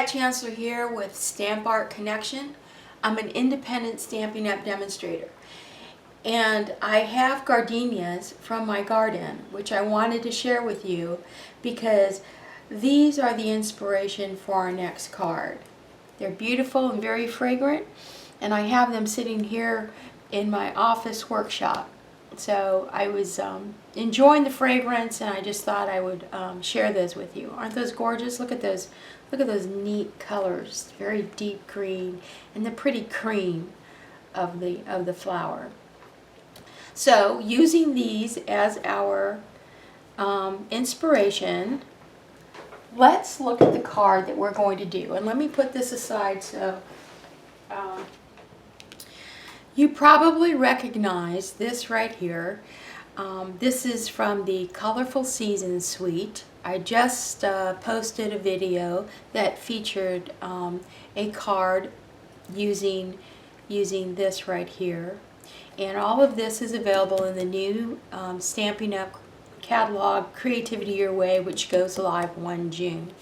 Chancellor here with Stamp Art Connection. I'm an independent Stampin' Up! Demonstrator. And I have gardenias from my garden, which I wanted to share with you because these are the inspiration for our next card. They're beautiful and very fragrant, and I have them sitting here in my office workshop. So I was enjoying the fragrance, and I just thought I would share those with you. Aren't those gorgeous? Look at those neat colors. Very deep green and the pretty cream of the flower. So using these as our inspiration, let's look at the card that we're going to do. And let me put this aside so you probably recognize this right here. This is from the Colorful Seasons suite. I just posted a video that featured a card using this right here. And all of this is available in the new Stampin' Up! Catalog, Creativity Your Way, which goes live 1 June.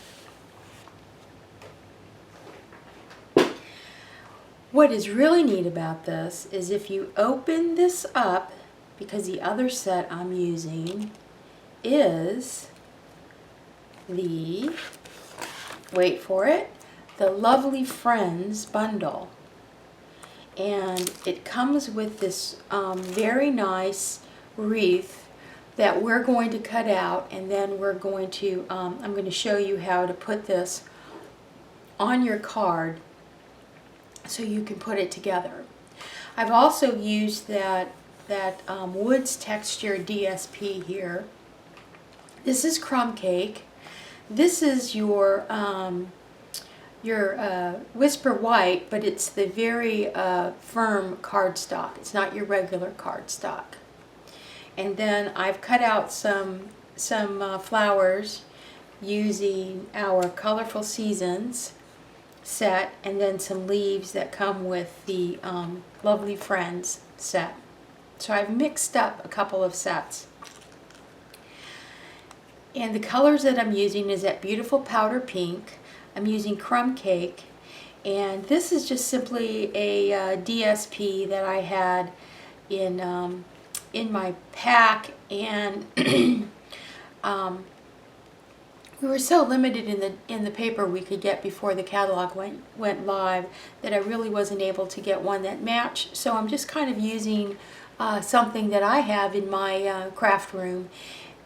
What is really neat about this is if you open this up, because the other set I'm using is the, wait for it, the Lovely Friends bundle. And it comes with this very nice wreath that we're going to cut out, and then we're going to, I'm going to show you how to put this on your card so you can put it together. I've also used that Woods Texture DSP here. This is Crumb Cake. This is your Whisper White, but it's the very firm cardstock. It's not your regular cardstock. And then I've cut out some flowers using our Colorful Seasons set, and then some leaves that come with the Lovely Friends set. So I've mixed up a couple of sets. And the colors that I'm using is that beautiful powder pink. I'm using Crumb Cake, and this is just simply a DSP that I had in my pack, and we were so limited in the paper we could get before the catalog went live that I really wasn't able to get one that matched. So I'm just kind of using something that I have in my craft room.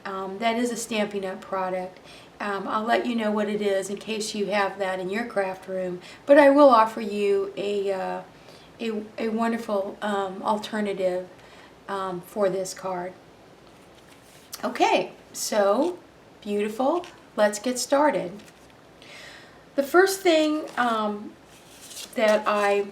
That is a Stampin' Up! Product. I'll let you know what it is in case you have that in your craft room. But I will offer you a wonderful alternative for this card. Okay, so beautiful. Let's get started. The first thing that I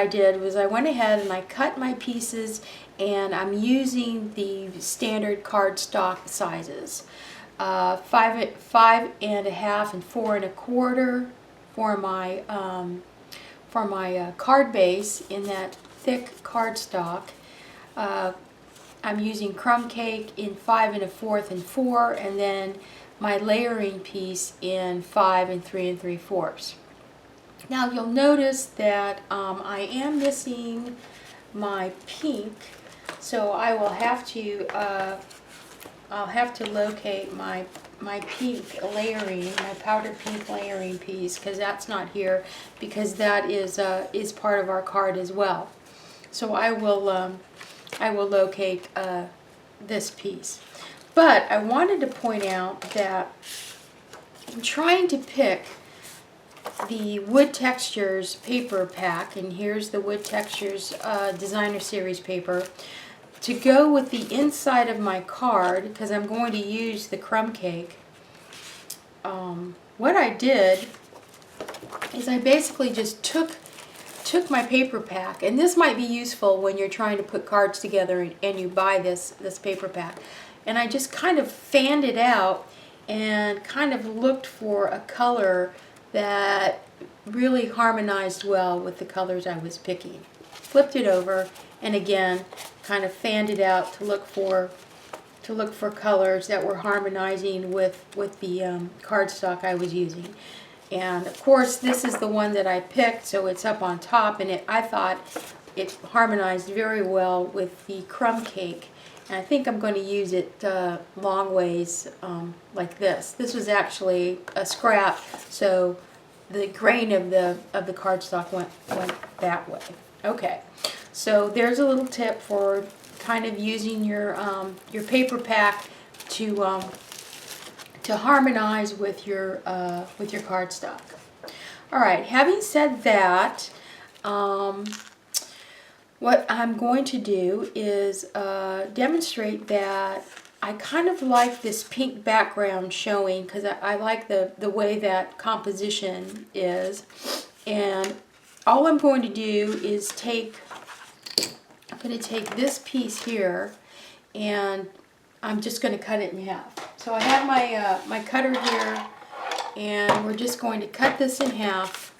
did was I went ahead and I cut my pieces, and I'm using the standard cardstock sizes, 5.5 and 4 1/4 for my card base in that thick cardstock. I'm using Crumb Cake in 5 1/4 and 4, and then my layering piece in 5 3 3/4. Now you'll notice that I am missing my pink, so I will have to I'll have to locate my pink layering, my powder pink layering piece, because that's not here, because that is part of our card as well. So I will locate this piece. But I wanted to point out that I'm trying to pick the Wood Textures paper pack, and here's the Wood Textures Designer Series paper, to go with the inside of my card, because I'm going to use the Crumb Cake. What I did is I basically just took my paper pack, and this might be useful when you're trying to put cards together and you buy this paper pack, and I just kind of fanned it out and kind of looked for a color that really harmonized well with the colors I was picking. Flipped it over, and again kind of fanned it out to look for colors that were harmonizing with the cardstock I was using. And of course this is the one that I picked, so it's up on top, and I thought it harmonized very well with the Crumb Cake. And I think I'm going to use it long ways like this. This was actually a scrap, so the grain of the cardstock went that way. Okay, so there's a little tip for kind of using your paper pack to harmonize with your cardstock. All right, having said that, what I'm going to do is demonstrate that I kind of like this pink background showing, because I like the way that composition is. And all I'm going to do is I'm going to take this piece here, and I'm just going to cut it in half. So I have my cutter here, and we're just going to cut this in half.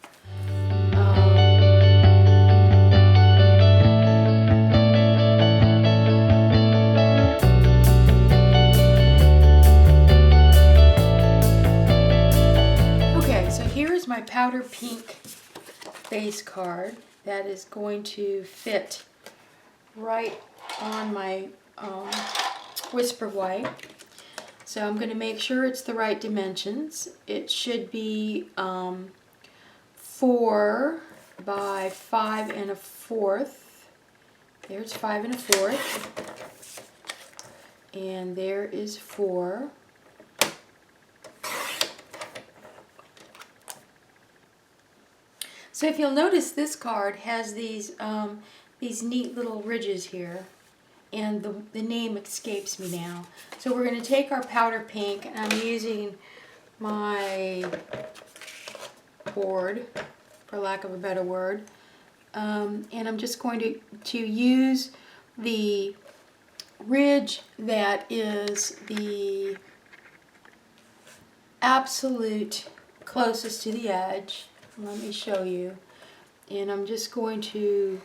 Okay, so here is my powder pink base card that is going to fit right on my Whisper White. So I'm going to make sure it's the right dimensions. It should be 4 by 5 1/4. There's 5 1/4. And there is 4. So if you'll notice, this card has these neat little ridges here, and the name escapes me now. So we're going to take our powder pink, and I'm using my board, for lack of a better word, and I'm just going to use the ridge that is the absolute closest to the edge. Let me show you. And I'm just going to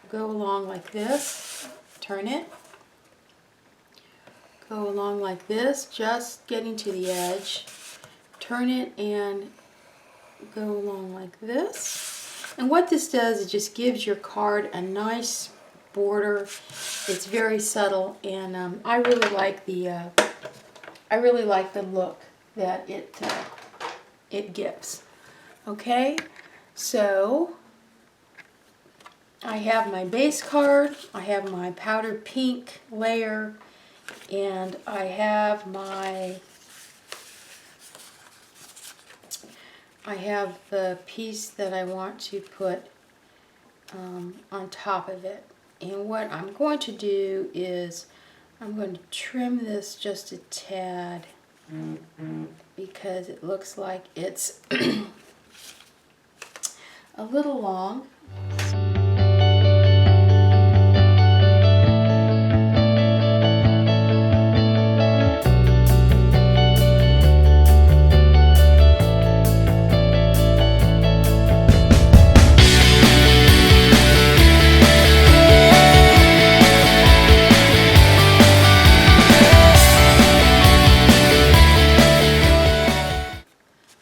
go along like this, turn it, go along like this, just getting to the edge, turn it and go along like this. And what this does, it just gives your card a nice border. It's very subtle, and I really like the look that it gives. Okay, so I have my base card, I have my powder pink layer, and I have the piece that I want to put on top of it. And what I'm going to do is I'm going to trim this just a tad, because it looks like it's a little long.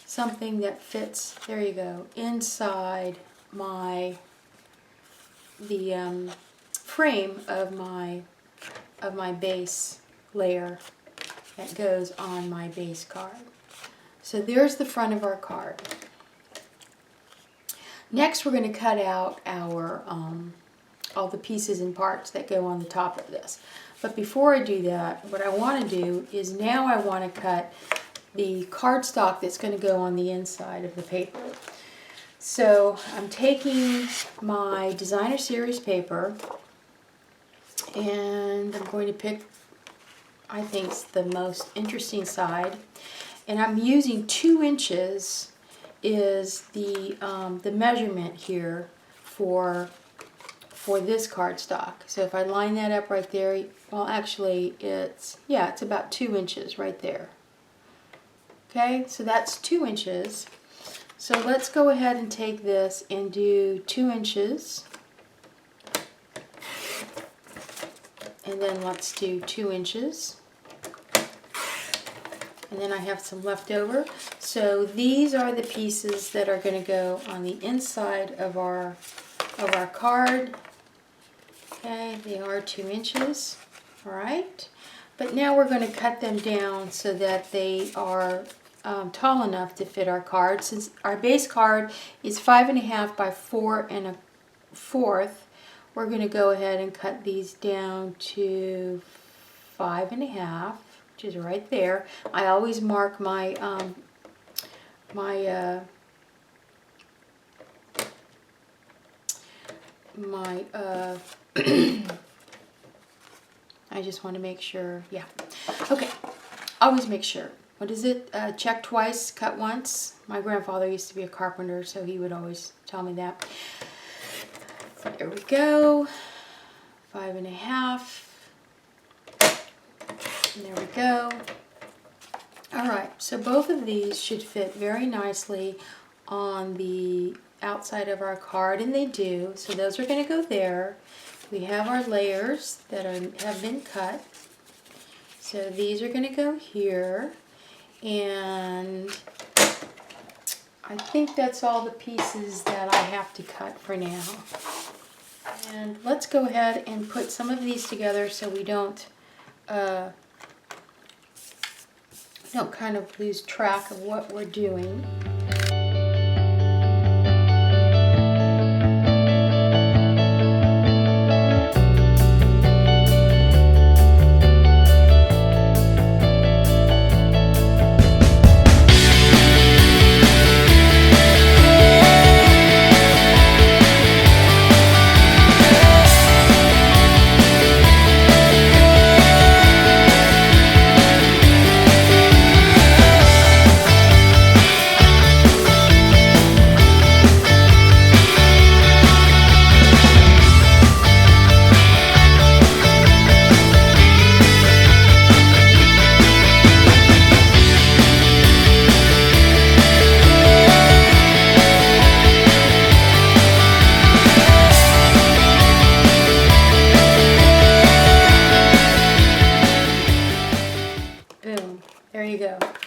Something that fits, there you go, inside the frame of my base layer that goes on my base card. So there's the front of our card. Next, we're going to cut out our all the pieces and parts that go on the top of this. But before I do that, what I want to do is now I want to cut the cardstock that's going to go on the inside of the paper. So I'm taking my Designer Series paper, and I'm going to pick, I think, the most interesting side, and I'm using 2 inches is the measurement here for this cardstock. So if I line that up right there, well, actually it's about 2 inches right there. Okay, so that's 2 inches. So let's go ahead and take this and do 2 inches. And then let's do 2 inches. and then I have some left over. So these are the pieces that are going to go on the inside of our card. Okay, they are 2 inches. All right, but now we're going to cut them down so that they are tall enough to fit our card. Since our base card is 5.5 by 4 1/4, we're going to go ahead and cut these down to 5.5, which is right there. I always mark my I just want to make sure, yeah. Okay, always make sure. What is it? Check twice, cut once. My grandfather used to be a carpenter, so he would always tell me that. There we go. 5.5. And there we go. All right, so both of these should fit very nicely on the outside of our card, and they do. So those are going to go there. We have our layers that have been cut. So these are going to go here. And I think that's all the pieces that I have to cut for now. And let's go ahead and put some of these together so we don't kind of lose track of what we're doing.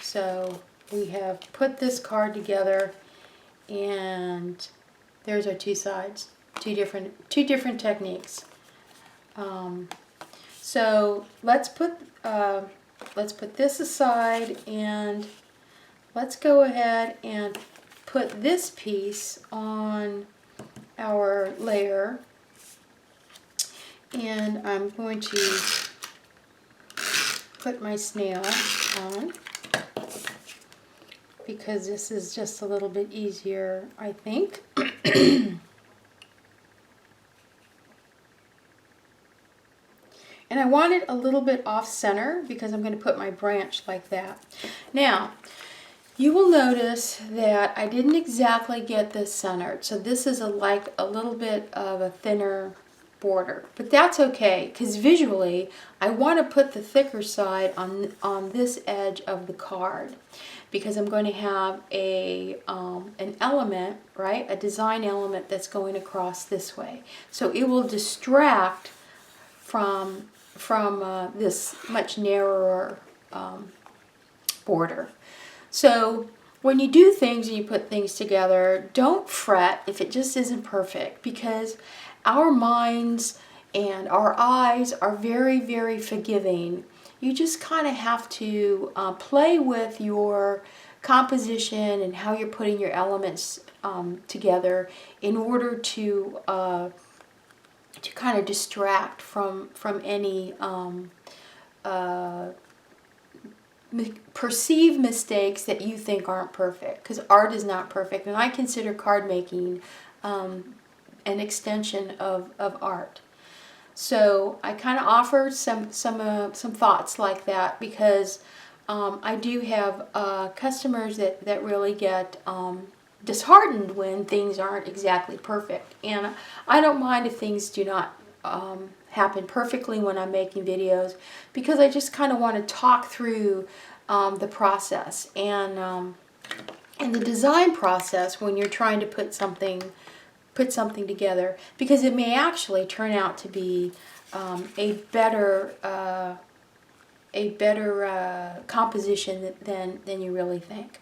So we have put this card together, and there's our 2 sides, two different techniques. So let's put this aside, and let's go ahead and put this piece on our layer, and I'm going to put my snail on, because this is just a little bit easier, I think. And I want it a little bit off center because I'm going to put my branch like that. Now, you will notice that I didn't exactly get this centered. So this is like a little bit of a thinner border, but that's okay, because visually I want to put the thicker side on this edge of the card, because I'm going to have an element, right, a design element that's going across this way, so it will distract from this much narrower border. So when you do things and you put things together, don't fret if it just isn't perfect, because our minds and our eyes are very, very forgiving. You just kind of have to play with your composition and how you're putting your elements together in order to kind of distract from any perceived mistakes that you think aren't perfect, because art is not perfect, and I consider card making an extension of art. So I kind of offer some thoughts like that, because I do have customers that really get disheartened when things aren't exactly perfect, and I don't mind if things do not happen perfectly when I'm making videos, because I just kind of want to talk through the process and the design process when you're trying to put something together, because it may actually turn out to be a better a better composition than you really think.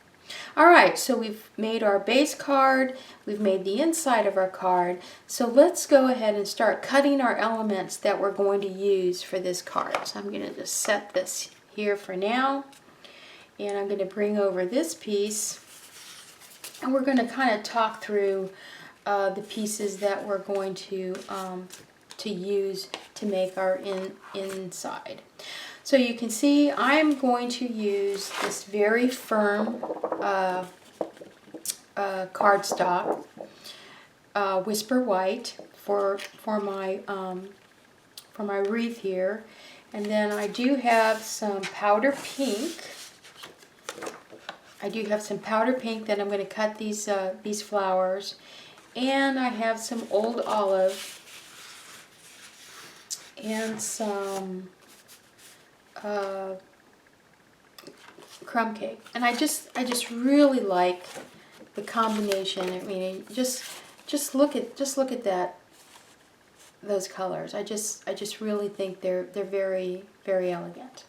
Alright, so we've made our base card, we've made the inside of our card, so let's go ahead and start cutting our elements that we're going to use for this card. So I'm going to just set this here for now, and I'm going to bring over this piece, and we're going to kind of talk through the pieces that we're going to use to make our inside. So you can see I'm going to use this very firm cardstock, Whisper White, for my wreath here, and then I do have some powder pink. I do have some powder pink that I'm going to cut these flowers, and I have some old olive and some Crumb Cake, and I just really like the combination. I mean, just look at that, those colors. I just really think they're very, very elegant.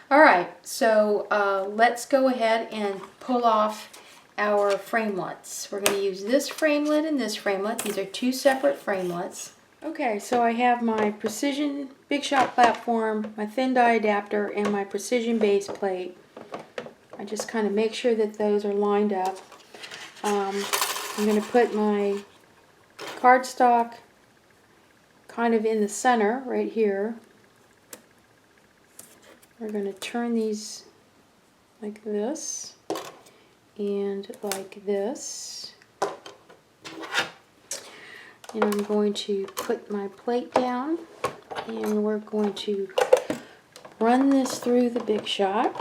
All right, so let's go ahead and pull off our framelets. We're going to use this framelit and this framelit. These are two separate framelets. Okay, so I have my Precision Big Shot platform, my thin die adapter, and my Precision base plate. I just kind of make sure that those are lined up. I'm going to put my cardstock kind of in the center right here. We're going to turn these like this and like this. And I'm going to put my plate down, and we're going to run this through the Big Shot.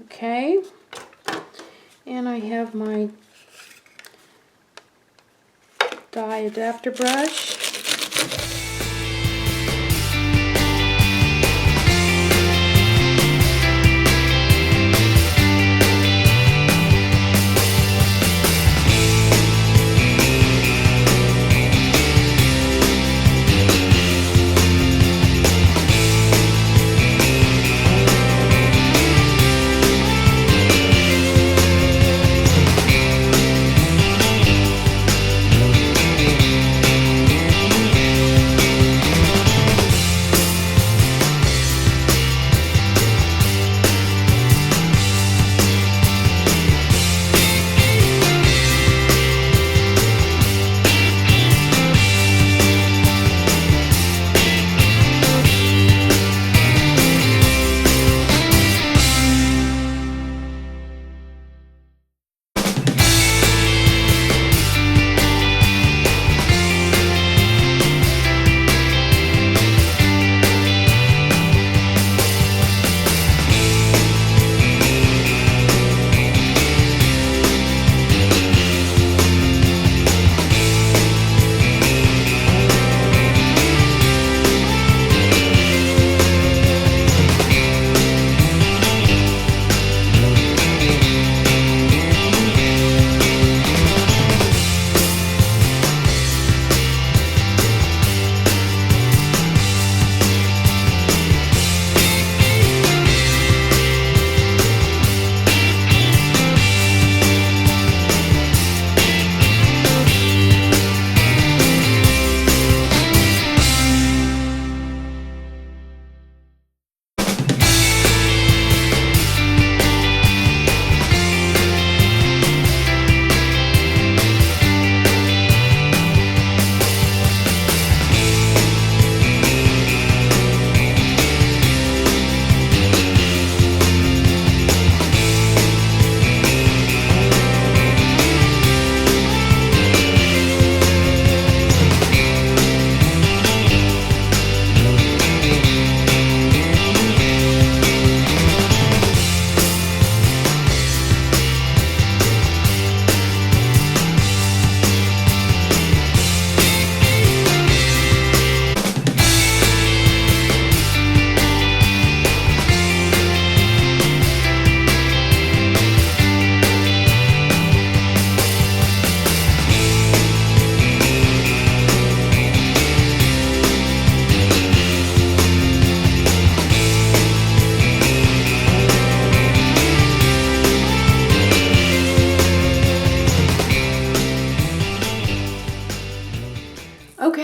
Okay, and I have my die adapter brush.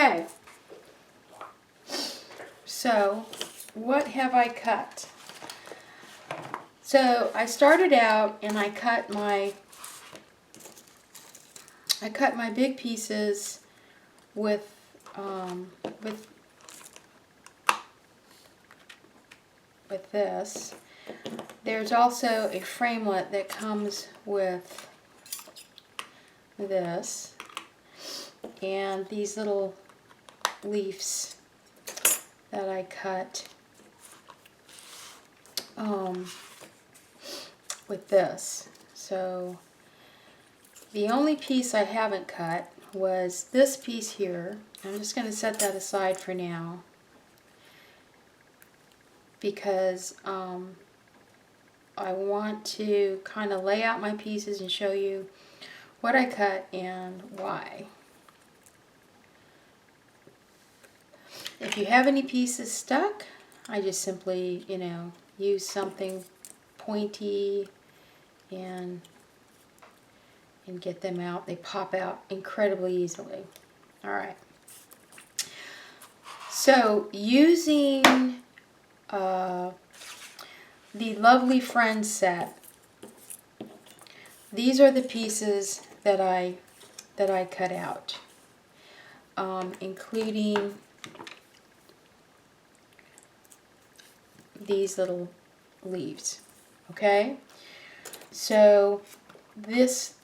Okay, so what have I cut? So I started out and I cut my big pieces with this. There's also a framelit that comes with this, and these little leaves that I cut with this. So the only piece I haven't cut was this piece here. I'm just going to set that aside for now because I want to kind of lay out my pieces and show you what I cut and why. If you have any pieces stuck, I just simply, use something pointy and get them out. They pop out incredibly easily. All right. So using the Lovely Friends set, these are the pieces that I cut out, including these little leaves. Okay, so this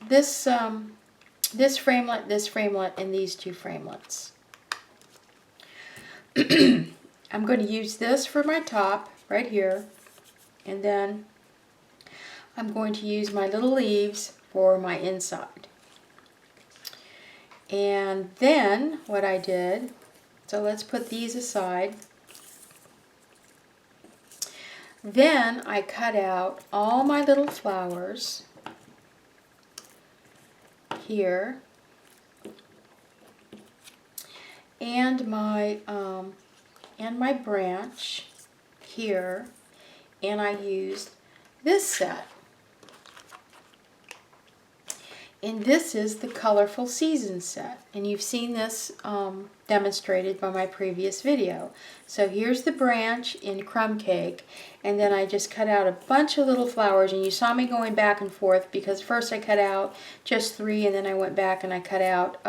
framelit, and these two framelits. I'm going to use this for my top right here, and then I'm going to use my little leaves for my inside. And then what I did, so let's put these aside. Then I cut out all my little flowers here, and my branch here, and I used this set. And this is the Colorful Seasons set, and you've seen this demonstrated by my previous video. So here's the branch in Crumb Cake, and then I just cut out a bunch of little flowers, and you saw me going back and forth because first I cut out just 3, and then I went back and I cut out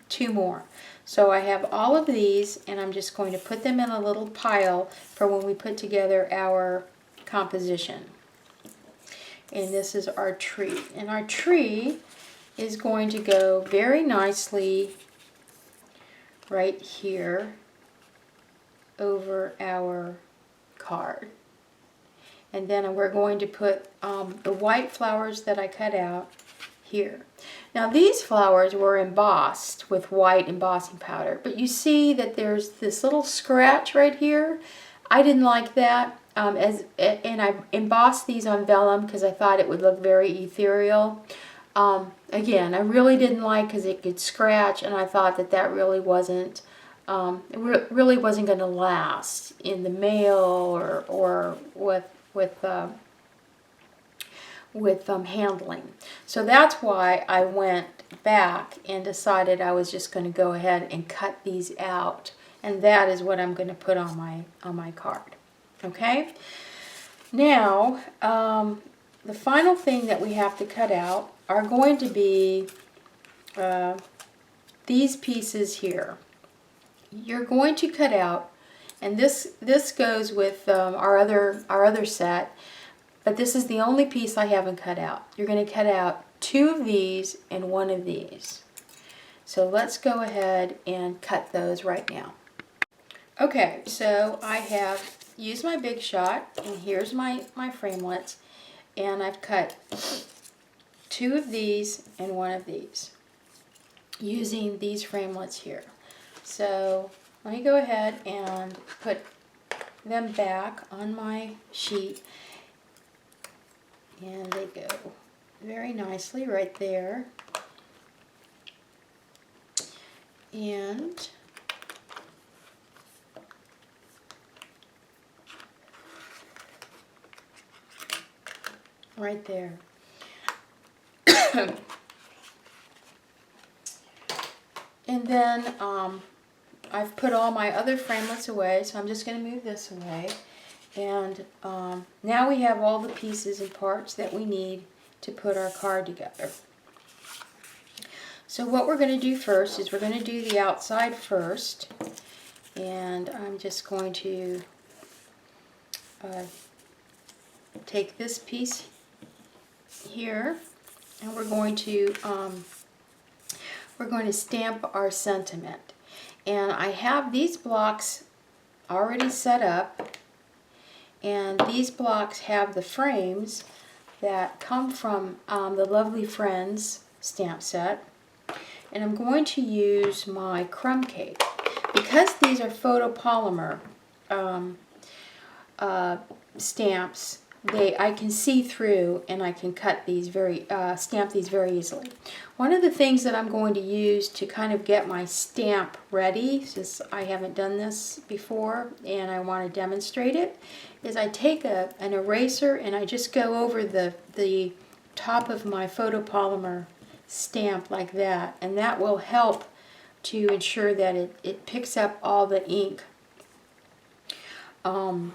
2 more. So I have all of these, and I'm just going to put them in a little pile for when we put together our composition. And this is our tree, and our tree is going to go very nicely right here over our card. And then we're going to put the white flowers that I cut out here. Now these flowers were embossed with white embossing powder, but you see that there's this little scratch right here. I didn't like that, and I embossed these on vellum because I thought it would look very ethereal. Again, I really didn't like because it could scratch, and I thought that really wasn't really wasn't going to last in the mail or with handling. So that's why I went back and decided I was just going to go ahead and cut these out, and that is what I'm going to put on my card. Okay. Now the final thing that we have to cut out are going to be these pieces here. You're going to cut out, and this goes with our other set, but this is the only piece I haven't cut out. You're going to cut out 2 of these and 1 of these. So let's go ahead and cut those right now. Okay, so I have used my Big Shot, and here's my framelits, and I've cut 2 of these and 1 of these using these framelits here. So let me go ahead and put them back on my sheet, and they go very nicely right there. And right there. And then I've put all my other framelits away, so I'm just going to move this away. And now we have all the pieces and parts that we need to put our card together. So what we're going to do first is we're going to do the outside first. And I'm just going to take this piece here, and we're going to stamp our sentiment. And I have these blocks already set up, and these blocks have the frames that come from the Lovely Friends stamp set. And I'm going to use my Crumb Cake. Because these are photopolymer stamps, I can see through, and I can cut these stamp these very easily. One of the things that I'm going to use to kind of get my stamp ready, since I haven't done this before and I want to demonstrate it, is I take an eraser and I just go over the top of my photopolymer stamp like that, and that will help to ensure that it picks up all the ink on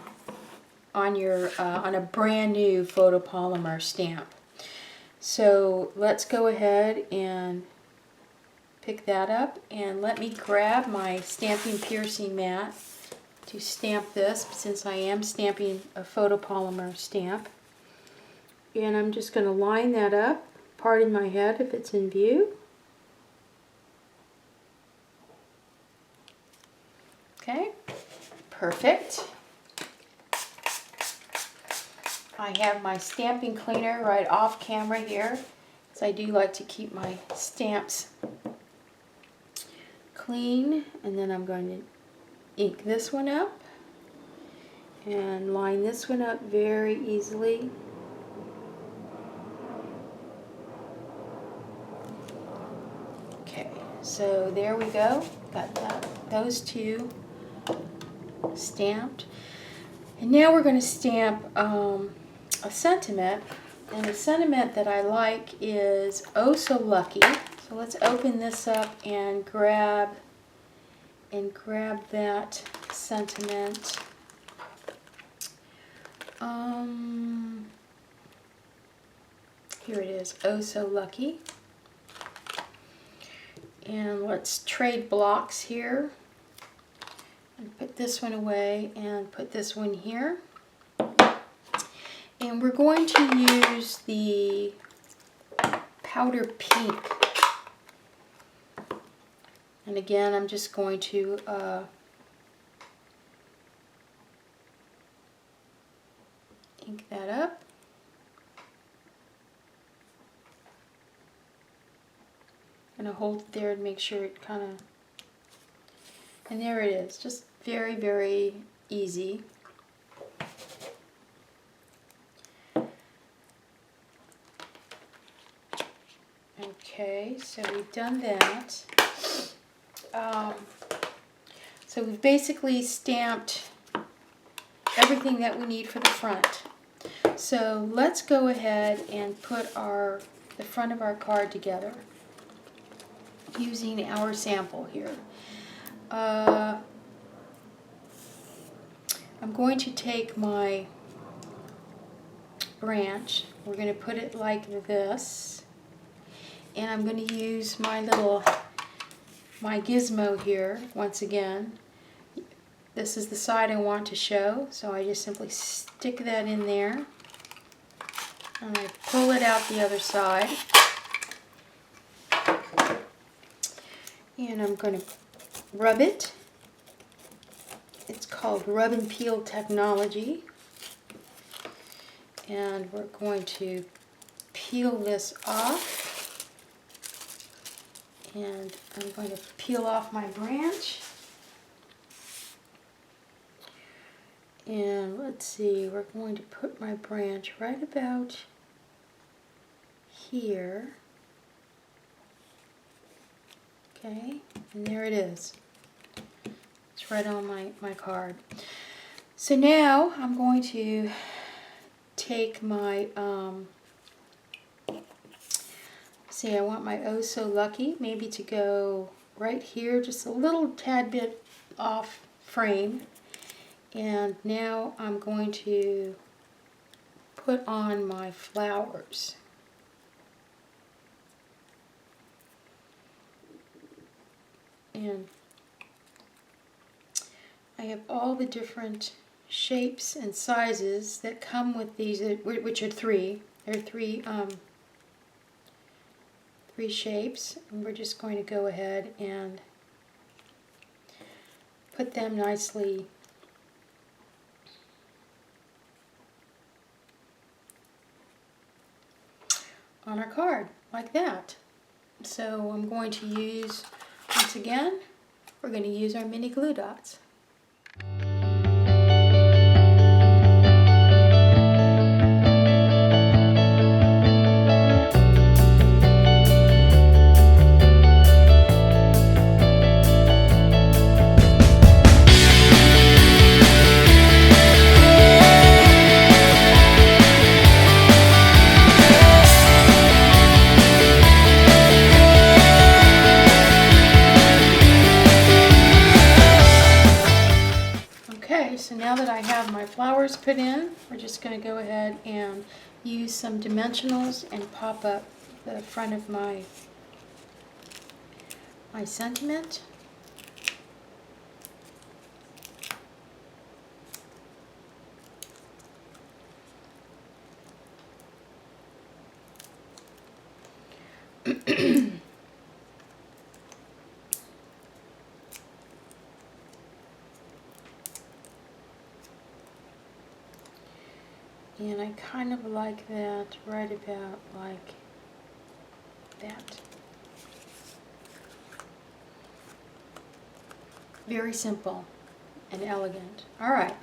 a brand new photopolymer stamp. So let's go ahead and pick that up, and let me grab my Stampin' Pierce Mat to stamp this, since I am stamping a photopolymer stamp. And I'm just going to line that up. Pardon my head if it's in view. Okay, perfect. I have my stamping cleaner right off camera here, because I do like to keep my stamps clean. And then I'm going to ink this one up and line this one up very easily. Okay, so there we go. Got those two stamped. And now we're going to stamp a sentiment. And the sentiment that I like is "Oh So Lucky." So let's open this up and grab that sentiment. Here it is, "Oh So Lucky." And let's trade blocks here. And put this one away and put this one here. And we're going to use the powder pink. And again, I'm just going to ink that up. I'm going to hold it there and make sure it kind of, and there it is, just very, very easy. Okay, so we've done that. So we've basically stamped everything that we need for the front. So let's go ahead and put the front of our card together using our sample here. I'm going to take my branch, we're going to put it like this, and I'm going to use my gizmo here once again. This is the side I want to show, so I just simply stick that in there and I pull it out the other side. And I'm going to rub it. It's called rub and peel technology. And we're going to peel this off. And I'm going to peel off my branch. And let's see, we're going to put my branch right about here. Okay, and there it is. It's right on my card. So now I'm going to take my, see, I want my Oh So Lucky maybe to go right here, just a little tad bit off frame. And now I'm going to put on my flowers. And I have all the different shapes and sizes that come with these, which are three. There are three shapes, and we're just going to go ahead and put them nicely on our card, like that. So I'm going to use, once again, we're going to use our mini glue dots. So now that I have my flowers put in, we're just going to go ahead and use some dimensionals and pop up the front of my sentiment. And I kind of like that right about like that. Very simple and elegant. Alright,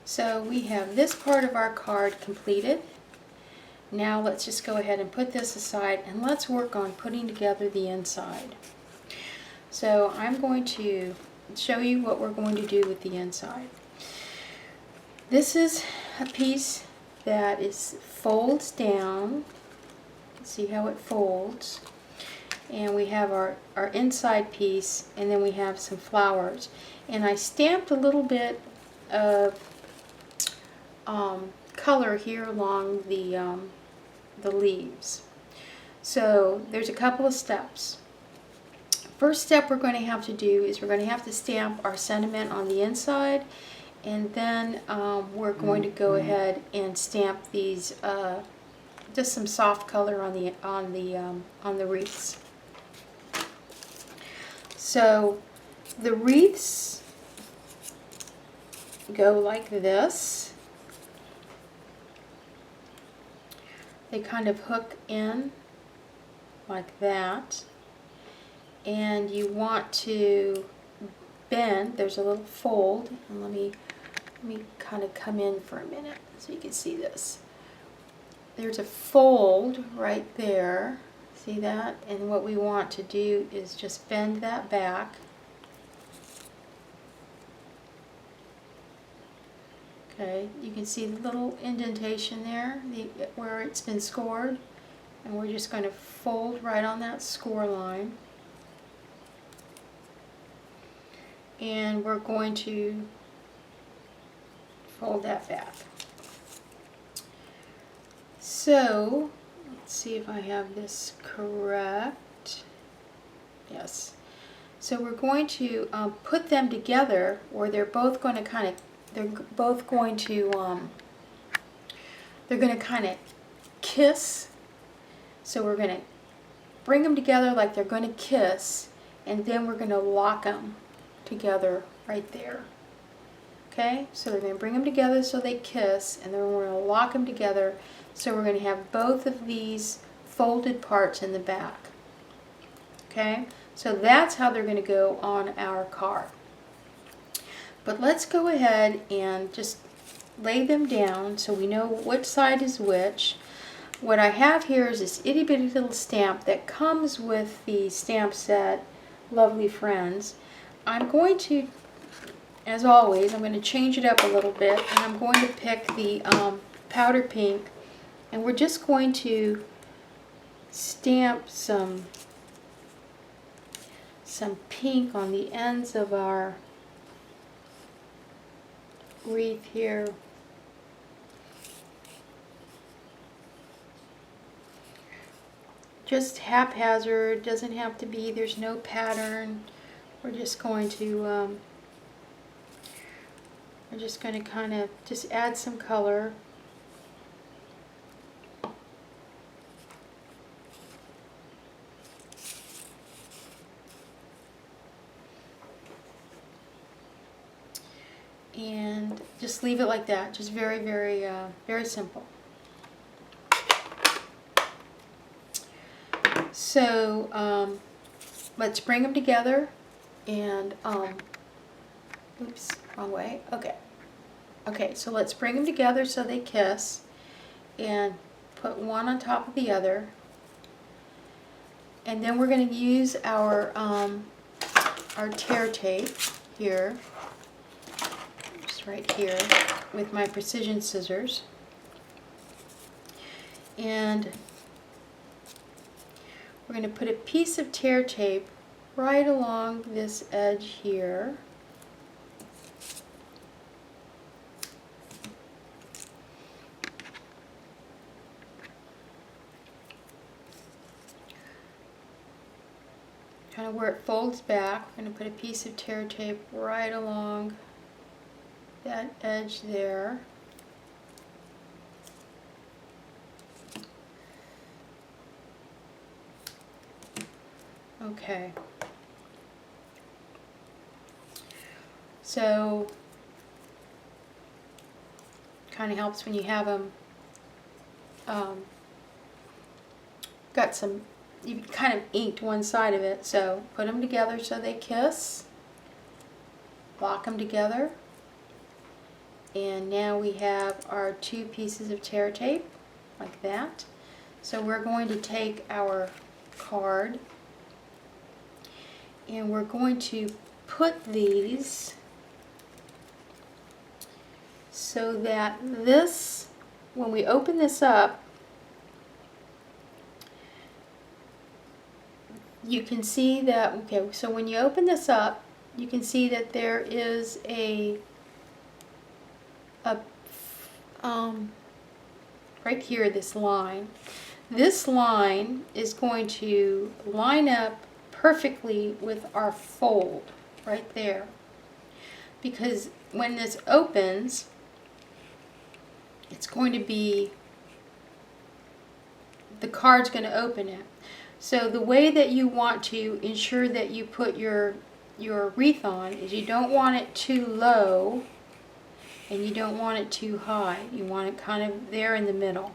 so we have this part of our card completed. Now let's just go ahead and put this aside and let's work on putting together the inside. So I'm going to show you what we're going to do with the inside. This is a piece that folds down. See how it folds. And we have our inside piece, and then we have some flowers. And I stamped a little bit of color here along the leaves. So there's a couple of steps. First step we're going to have to do is we're going to have to stamp our sentiment on the inside. And then we're going to go ahead and stamp these, just some soft color on the wreaths. So the wreaths go like this. They kind of hook in like that, and you want to bend. There's a little fold, and let me kind of come in for a minute so you can see this. There's a fold right there. See that? And what we want to do is just bend that back. Okay, you can see the little indentation there where it's been scored, and we're just going to fold right on that score line. And we're going to fold that back. So, let's see if I have this correct. Yes. So we're going to put them together, or they're both going to kind of, they're going to kind of kiss. So we're going to bring them together like they're going to kiss, and then we're going to lock them together right there. Okay, so they're going to bring them together so they kiss, and then we're going to lock them together, so we're going to have both of these folded parts in the back. Okay, so that's how they're going to go on our card. But let's go ahead and just lay them down so we know which side is which. What I have here is this itty bitty little stamp that comes with the stamp set, Lovely Friends. I'm going to, as always, I'm going to change it up a little bit, and I'm going to pick the powder pink, and we're just going to stamp some some pink on the ends of our wreath here. Just haphazard, doesn't have to be, there's no pattern. We're just going to kind of just add some color. And just leave it like that, just very, very, very simple. So let's bring them together and, oops, wrong way, okay. Okay, so let's bring them together so they kiss and put one on top of the other. And then we're going to use our tear tape here, just right here with my precision scissors. And we're going to put a piece of tear tape right along this edge here. Kind of where it folds back, we're going to put a piece of tear tape right along that edge there. Okay. So, kind of helps when you have them got some, you kind of inked one side of it, so put them together so they kiss, lock them together, and now we have our two pieces of tear tape like that. So we're going to take our card and we're going to put these so that this, when we open this up, you can see that, okay, so when you open this up, you can see that there is right here, this line. This line is going to line up perfectly with our fold right there. Because when this opens, it's going to be, the card's going to open it. So the way that you want to ensure that you put your wreath on is you don't want it too low and you don't want it too high. You want it kind of there in the middle.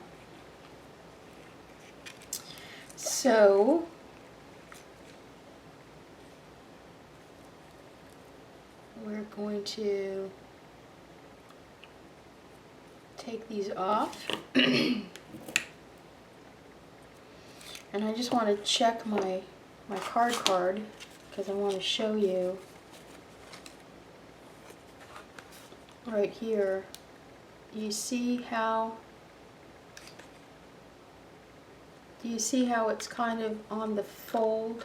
So we're going to take these off. And I just want to check my card because I want to show you right here. Do you see how it's kind of on the fold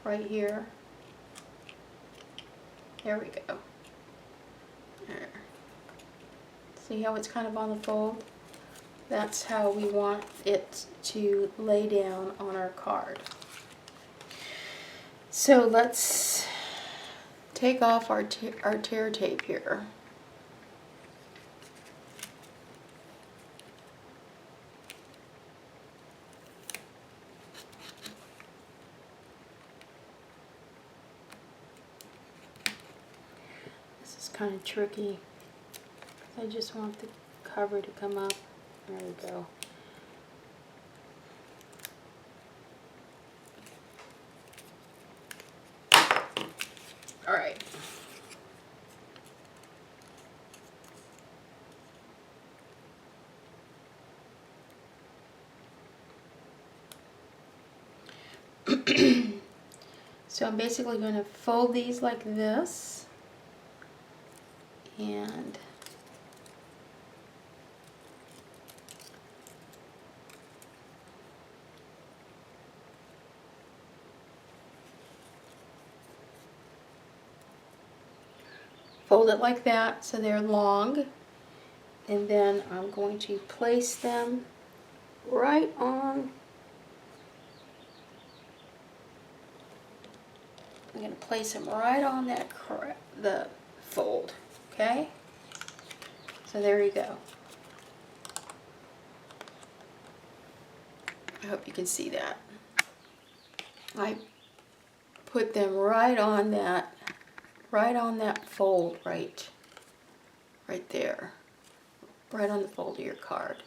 right here? There we go. There. See how it's kind of on the fold? That's how we want it to lay down on our card. So let's take off our tear tape here. This is kind of tricky. I just want the cover to come up. There we go. All right. So I'm basically going to fold these like this, and Fold it like that so they're long, and then I'm going to place them right on. I'm going to place them right on that the fold. Okay, so there you go. I hope you can see that. I put them right on that fold, right there, right on the fold of your card.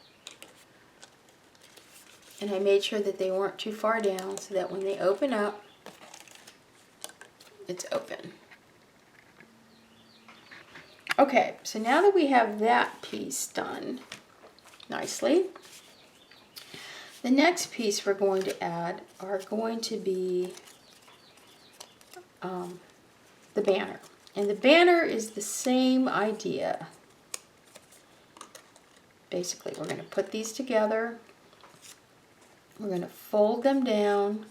And I made sure that they weren't too far down so that when they open up, it's open. Okay, so now that we have that piece done nicely, the next piece we're going to add are going to be the banner. And the banner is the same idea. Basically, we're going to put these together. We're going to fold them down.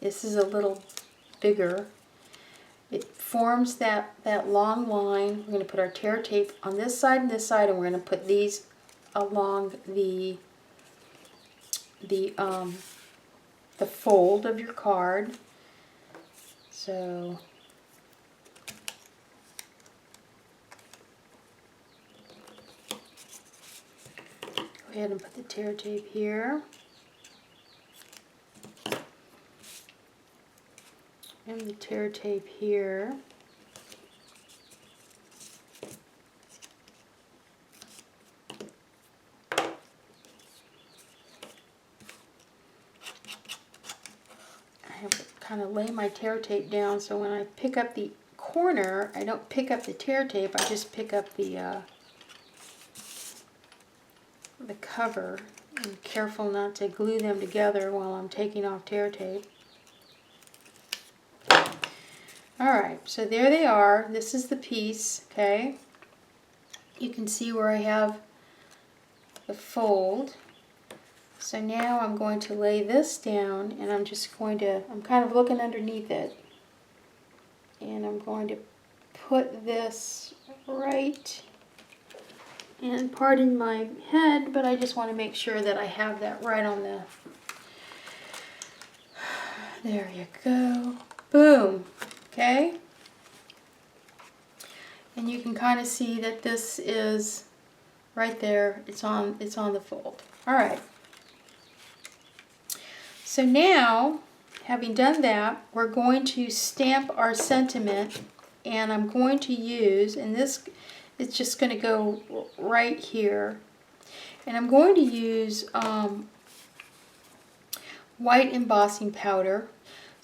This is a little bigger. It forms that long line. We're going to put our tear tape on this side and this side, and we're going to put these along the fold of your card. So go ahead and put the tear tape here. And the tear tape here. I have to kind of lay my tear tape down so when I pick up the corner, I don't pick up the tear tape, I just pick up the cover. I'm careful not to glue them together while I'm taking off tear tape. Alright, so there they are. This is the piece, okay? You can see where I have the fold. So now I'm going to lay this down, and I'm just going to, I'm kind of looking underneath it. And I'm going to put this right, and pardon my head, but I just want to make sure that I have that right on the, there you go. Boom. Okay, and you can kind of see that this is right there. It's on the fold. All right. So now, having done that, we're going to stamp our sentiment, and I'm going to use, and this is just going to go right here, and I'm going to use white embossing powder.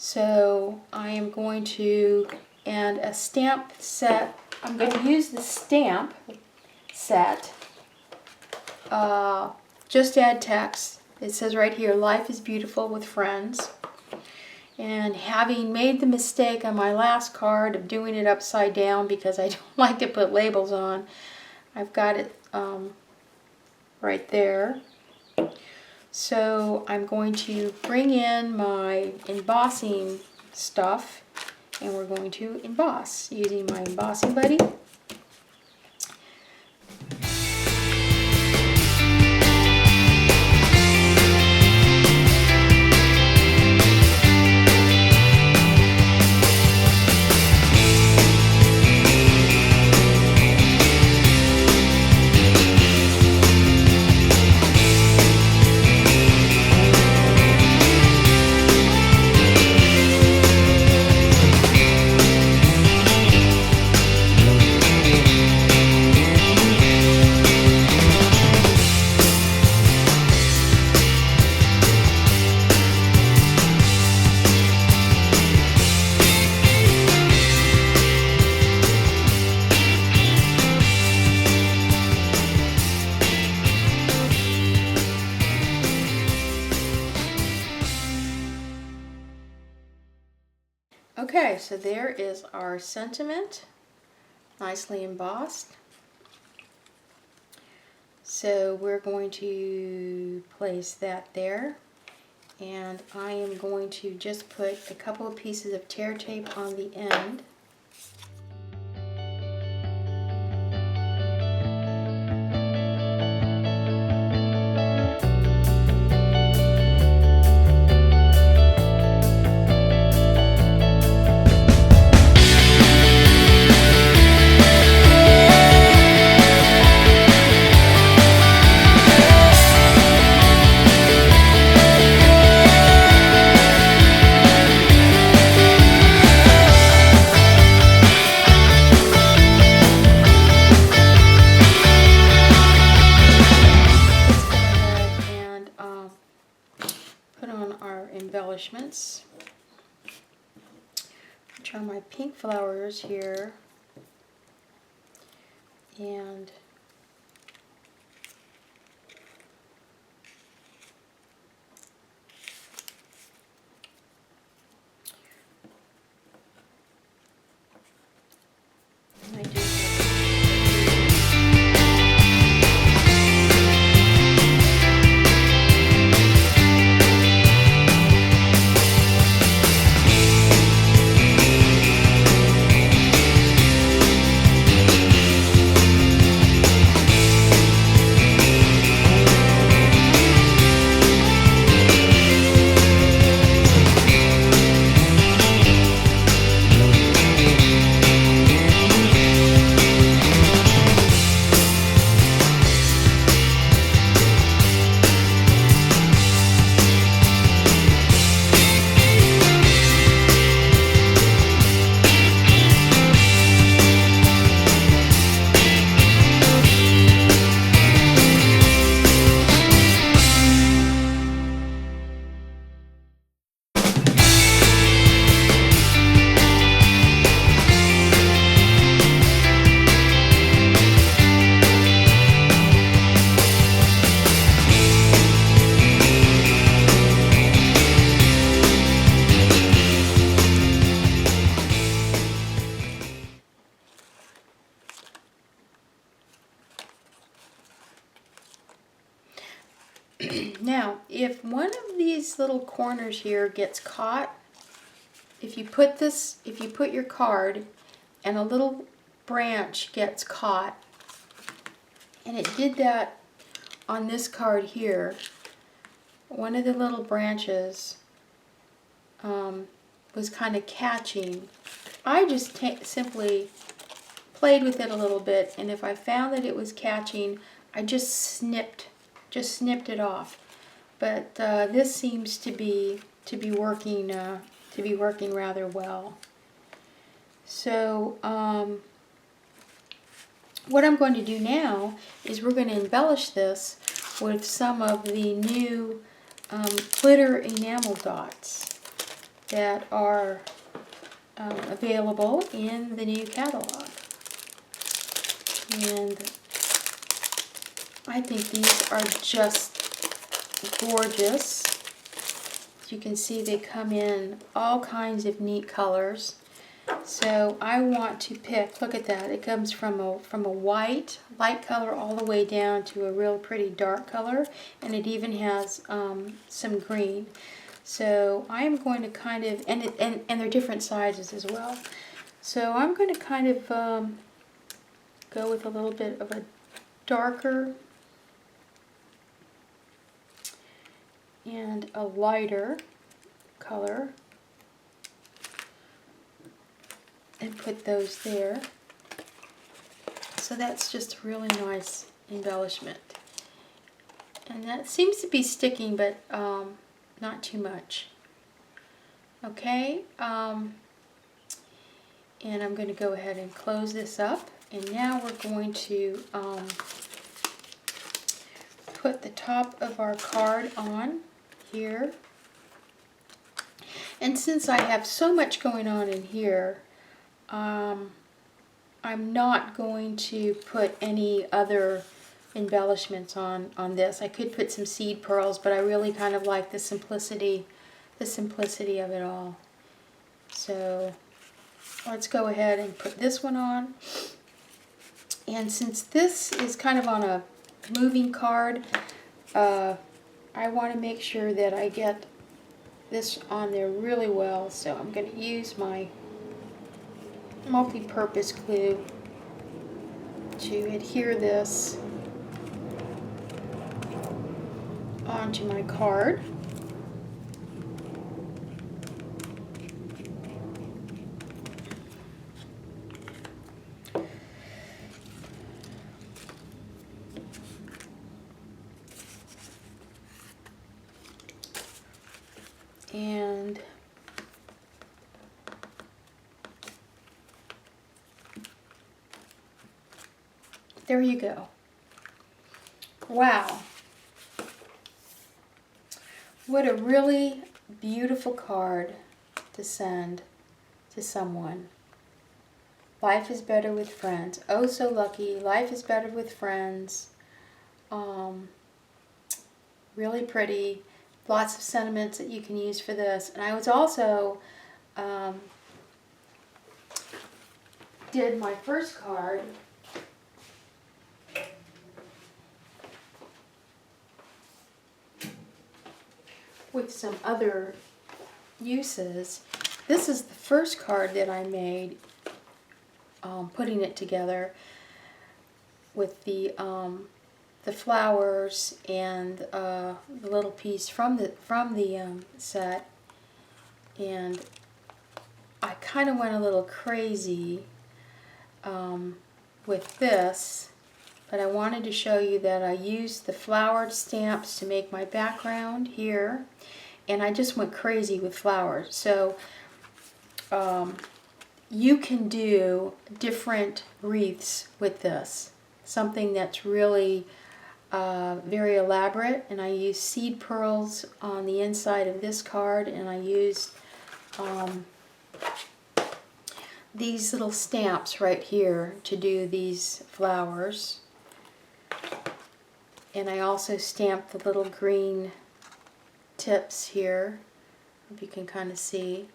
So I am going to, and a stamp set, I'm going to use the stamp set, just add text. It says right here, life is beautiful with friends. And having made the mistake on my last card of doing it upside down because I don't like to put labels on, I've got it right there. So I'm going to bring in my embossing stuff, and we're going to emboss using my Embossing Buddy. Okay, so there is our sentiment, nicely embossed. So we're going to place that there, and I am going to just put a couple of pieces of tear tape on the end. embellishments, which are my pink flowers here, and I do Now, if one of these little corners here gets caught, if you put your card and a little branch gets caught, and it did that on this card here, one of the little branches was kind of catching. I just simply played with it a little bit, and if I found that it was catching, I just snipped it off. But this seems to be working rather well. So what I'm going to do now is we're going to embellish this with some of the new glitter enamel dots that are available in the new catalog. And I think these are just gorgeous. As you can see, they come in all kinds of neat colors. So I want to pick, look at that, it comes from a light color all the way down to a real pretty dark color, and it even has some green. So I'm going to kind of, and they're different sizes as well. So I'm going to kind of go with a little bit of a darker and a lighter color and put those there. So that's just a really nice embellishment. And that seems to be sticking, but not too much. Okay, and I'm going to go ahead and close this up. And now we're going to put the top of our card on here. And since I have so much going on in here, I'm not going to put any other embellishments on this. I could put some seed pearls, but I really kind of like the simplicity of it all. So let's go ahead and put this one on. And since this is kind of on a moving card, I want to make sure that I get this on there really well. So I'm going to use my multi-purpose glue to adhere this onto my card. And there you go. Wow. What a really beautiful card to send to someone. Life is better with friends. Oh, so lucky. Life is better with friends. Really pretty. Lots of sentiments that you can use for this. And I was also did my first card with some other uses. This is the first card that I made, putting it together with the flowers and the little piece from the set, and I kind of went a little crazy with this, but I wanted to show you that I used the flowered stamps to make my background here, and I just went crazy with flowers. So you can do different wreaths with this, something that's really very elaborate. And I used seed pearls on the inside of this card, and I used these little stamps right here to do these flowers. And I also stamped the little green tips here, if you can kind of see.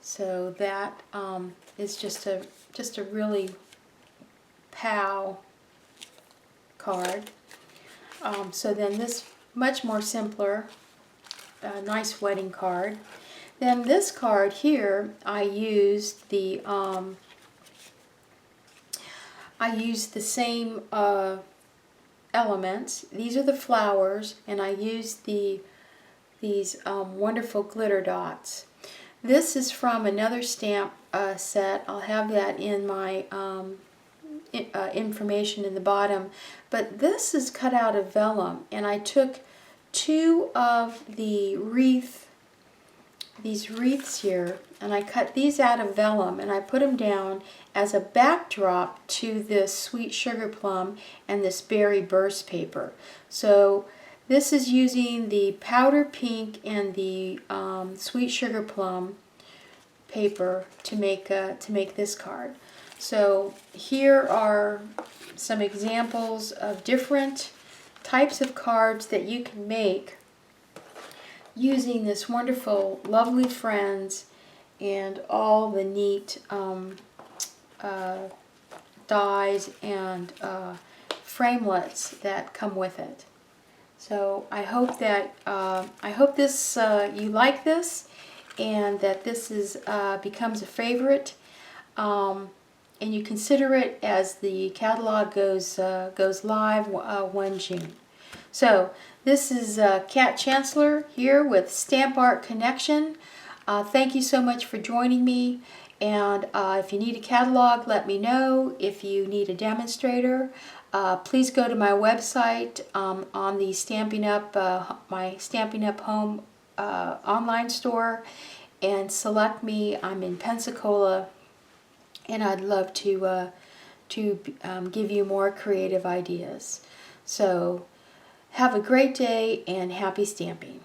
So that is just a really pow card. So then this much more simpler, nice wedding card. Then this card here, I used the same elements. These are the flowers, and I used these wonderful glitter dots. This is from another stamp set. I'll have that in my information in the bottom. But this is cut out of vellum, and I took two of the these wreaths here, and I cut these out of vellum, and I put them down as a backdrop to this sweet sugar plum and this berry burst paper. So this is using the powder pink and the sweet sugar plum paper to make this card. So here are some examples of different types of cards that you can make using this wonderful Lovely Friends and all the neat dies and framelets that come with it. So I hope that this you like this, and that this is becomes a favorite, and you consider it as the catalog goes live 1 June. So this is Kat Chancellor here with Stamp Art Connection. Thank you so much for joining me, and if you need a catalog, let me know. If you need a demonstrator, please go to my website on the Stampin' Up, my Stampin' Up Home online store, and select me. I'm in Pensacola, and I'd love to give you more creative ideas. So have a great day and happy stamping.